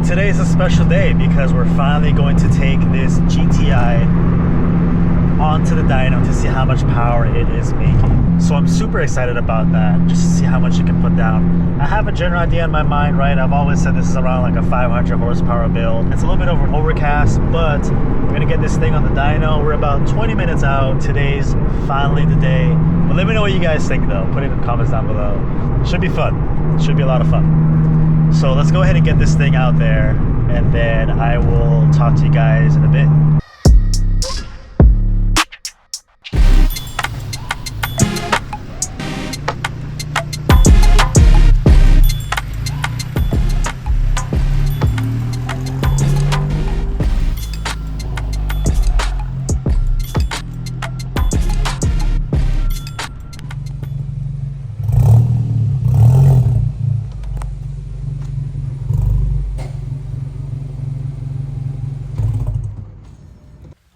today is a special day because we're finally going to take this GTI onto the dyno to see how much power it is making. So I'm super excited about that, just to see how much it can put down. I have a general idea in my mind, right? I've always said this is around like a 500 horsepower build. It's a little bit over an overcast, but we're gonna get this thing on the dyno. We're about 20 minutes out. Today's finally the day. But let me know what you guys think though. Put it in the comments down below. Should be fun. Should be a lot of fun. So let's go ahead and get this thing out there, and then I will talk to you guys in a bit.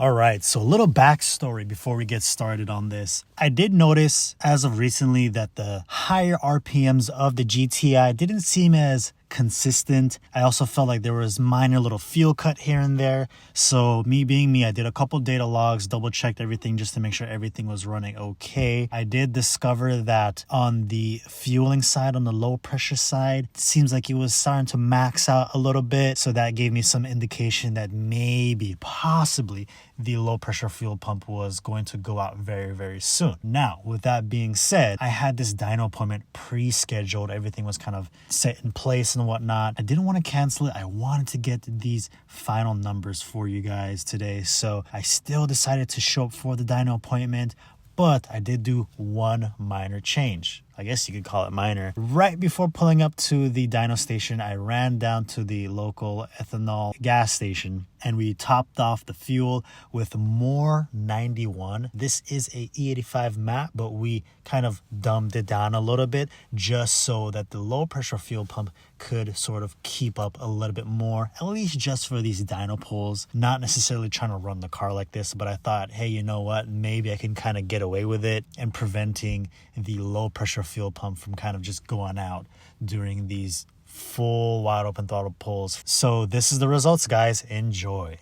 All right, so a little backstory before we get started on this. I did notice as of recently that the higher RPMs of the GTI didn't seem as consistent. I also felt like there was minor little fuel cut here and there. So me being me, I did a couple data logs, double checked everything just to make sure everything was running okay. I did discover that on the fueling side, on the low pressure side, it seems like it was starting to max out a little bit. So that gave me some indication that maybe, possibly, the low pressure fuel pump was going to go out very, very soon. Now, with that being said, I had this dyno appointment pre-scheduled. Everything was kind of set in place and whatnot. I didn't want to cancel it. I wanted to get these final numbers for you guys today. So I still decided to show up for the dyno appointment, but I did do one minor change. I guess you could call it minor. Right before pulling up to the dyno station, I ran down to the local ethanol gas station and we topped off the fuel with more 91. This is a E85 matte, but we kind of dumbed it down a little bit just so that the low pressure fuel pump could sort of keep up a little bit more, at least just for these dyno pulls. Not necessarily trying to run the car like this, but I thought, hey, you know what? Maybe I can kind of get away with it and preventing the low pressure fuel pump from kind of just going out during these full wide open throttle pulls. So this is the results, guys. Enjoy.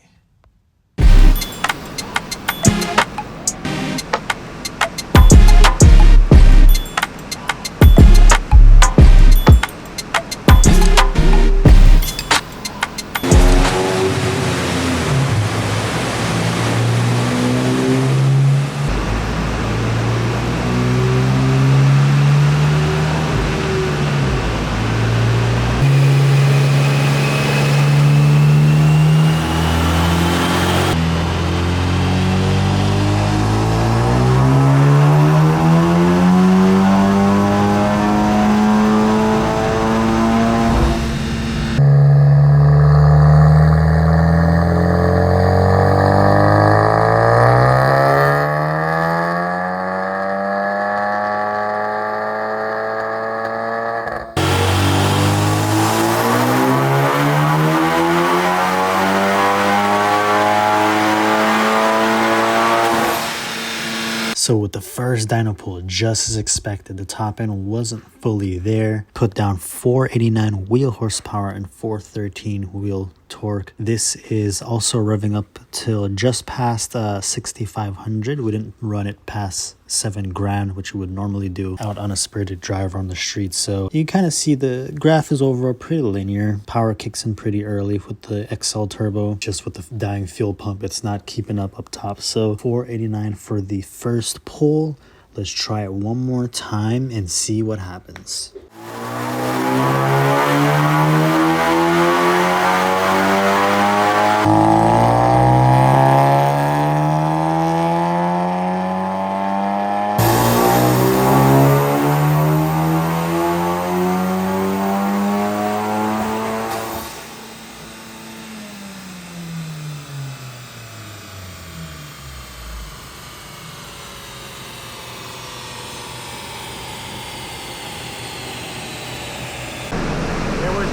So with the first dyno pull, just as expected, the top end wasn't fully there. Put down 489 wheel horsepower and 413 wheel torque. This is also revving up till just past 6,500. We didn't run it past 7 grand, which we would normally do out on a spirited drive on the street. So you kind of see the graph is overall pretty linear. Power kicks in pretty early with the XL turbo. Just with the dying fuel pump, it's not keeping up top. So 489 for the first pull. Let's try it one more time and see what happens.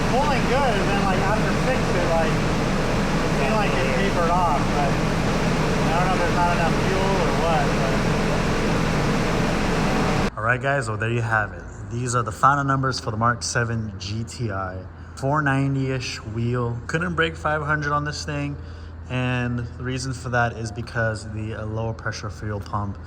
Pulling good, and then like after 6 it seemed like it tapered off, but I don't know if there's not enough fuel or what. Alright guys, well there you have it. These are the final numbers for the Mark 7 GTI. 490-ish wheel. Couldn't break 500 on this thing, and the reason for that is because the lower pressure fuel pump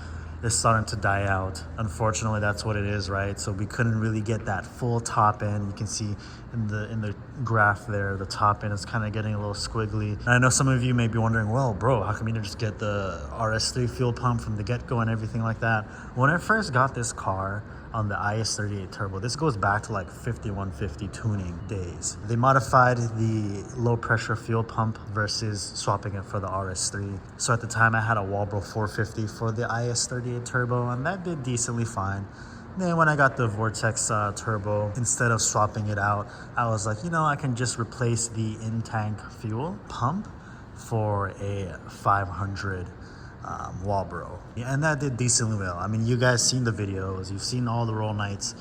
is starting to die out. Unfortunately, that's what it is, right? So we couldn't really get that full top end. You can see in the graph there, the top end is kind of getting a little squiggly. And I know some of you may be wondering, well, bro, how come you didn't just get the RS3 fuel pump from the get-go and everything like that? When I first got this car on the IS38 turbo, this goes back to like 5150 tuning days. They modified the low pressure fuel pump versus swapping it for the RS3. So at the time I had a Walbro 450 for the IS38 turbo, and that did decently fine. Then when I got the Vortex turbo, instead of swapping it out, I was like, you know, I can just replace the in-tank fuel pump for a 500 Walbro, and that did decently well. I mean, you guys seen the videos, you've seen all the roll nights.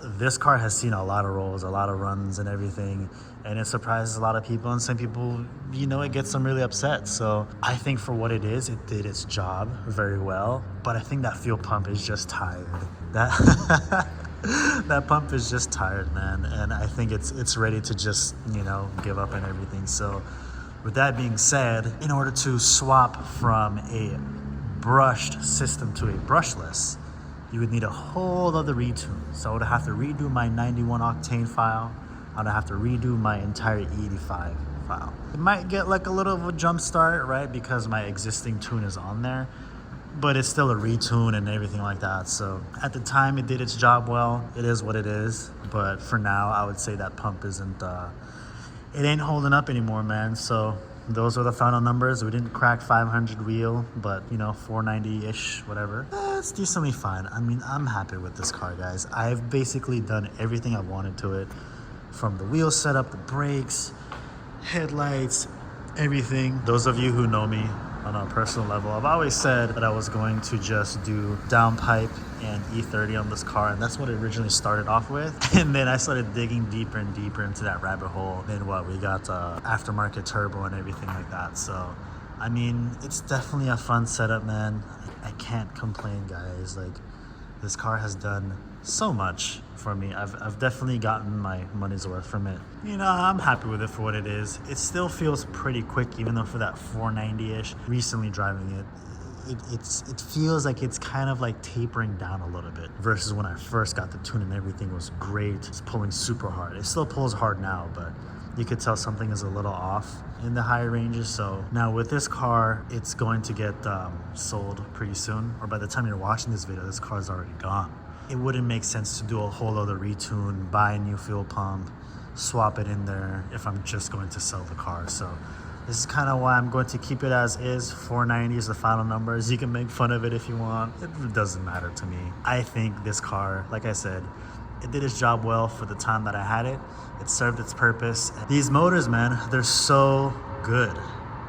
This car has seen a lot of rolls, a lot of runs and everything, and it surprises a lot of people, and some people, you know, it gets them really upset. So I think for what it is, it did its job very well, but I think that fuel pump is just tired. That pump is just tired, man, and I think it's ready to just, you know, give up and everything. So with that being said, in order to swap from a brushed system to a brushless, you would need a whole other retune. So I would have to redo my 91 octane file. I would have to redo my entire 85 file. It might get like a little of a jump start, right? Because my existing tune is on there, but it's still a retune and everything like that. So at the time it did its job well. It is what it is. But for now, I would say that pump isn't, it ain't holding up anymore, man. So those are the final numbers. We didn't crack 500 wheel, but you know, 490-ish, whatever. It's decently fine. I mean, I'm happy with this car, guys. I've basically done everything I wanted to it, from the wheel setup, the brakes, headlights, everything. Those of you who know me on a personal level, I've always said that I was going to just do downpipe and E30 on this car, and that's what it originally started off with. And then I started digging deeper and deeper into that rabbit hole. Then what, we got aftermarket turbo and everything like that. So I mean, it's definitely a fun setup, man. I can't complain, guys. Like, this car has done so much for me. I've definitely gotten my money's worth from it. You know, I'm happy with it for what it is. It still feels pretty quick, even though for that 490-ish, recently driving it, it feels like it's kind of like tapering down a little bit versus when I first got the tune and everything was great. It's pulling super hard. It still pulls hard now, but you could tell something is a little off in the higher ranges. So now with this car, it's going to get sold pretty soon, or by the time you're watching this video, this car's already gone. It wouldn't make sense to do a whole other retune, buy a new fuel pump, swap it in there if I'm just going to sell the car. So this is kind of why I'm going to keep it as is. 490 is the final numbers. You can make fun of it if you want. It doesn't matter to me. I think this car, like I said, it did its job well for the time that I had it. It served its purpose. These motors, man, they're so good.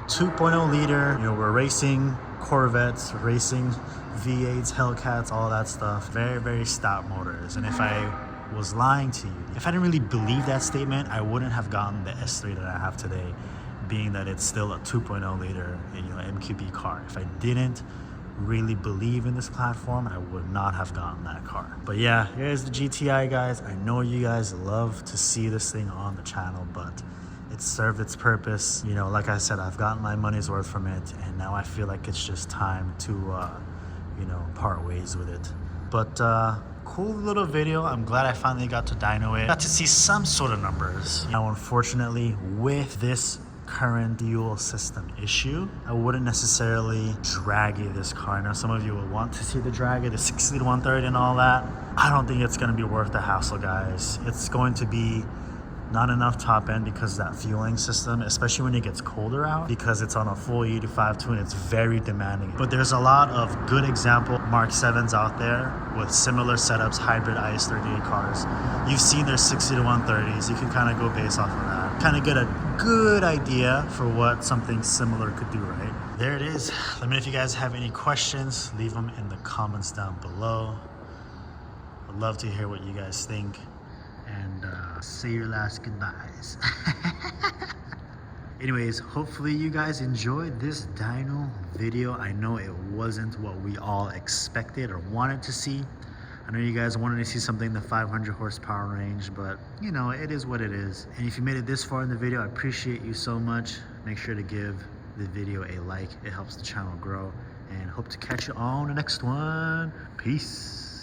2.0 liter, you know, we're racing Corvettes, racing V8s, Hellcats, all that stuff. Very, very stout motors. And if I was lying to you, if I didn't really believe that statement, I wouldn't have gotten the S3 that I have today, being that it's still a 2.0 liter, you know, MQB car. If I didn't really believe in this platform, I would not have gotten that car. But yeah, here's the GTI, guys. I know you guys love to see this thing on the channel, but it served its purpose. You know, like I said, I've gotten my money's worth from it, and now I feel like it's just time to, you know, part ways with it. But cool little video. I'm glad I finally got to dyno it. Got to see some sort of numbers. Now, unfortunately, with this current dual system issue, I wouldn't necessarily draggy this car. Now, some of you will want to see the draggy, the 60 to 130 and all that. I don't think it's going to be worth the hassle, guys. It's going to be not enough top end because of that fueling system, especially when it gets colder out, because it's on a full 85 tune. It's very demanding. But there's a lot of good example Mark 7s out there with similar setups, hybrid IS38 cars. You've seen their 60 to 130s. You can kind of go based off of that, kind of get a good idea for what something similar could do, right? There it is. Let me know if you guys have any questions. Leave them in the comments down below. I'd love to hear what you guys think. And say your last goodbyes. Anyways, hopefully you guys enjoyed this dyno video. I know it wasn't what we all expected or wanted to see. I know you guys wanted to see something in the 500 horsepower range, but you know, it is what it is. And if you made it this far in the video, I appreciate you so much. Make sure to give the video a like. It helps the channel grow, and hope to catch you on the next one. Peace.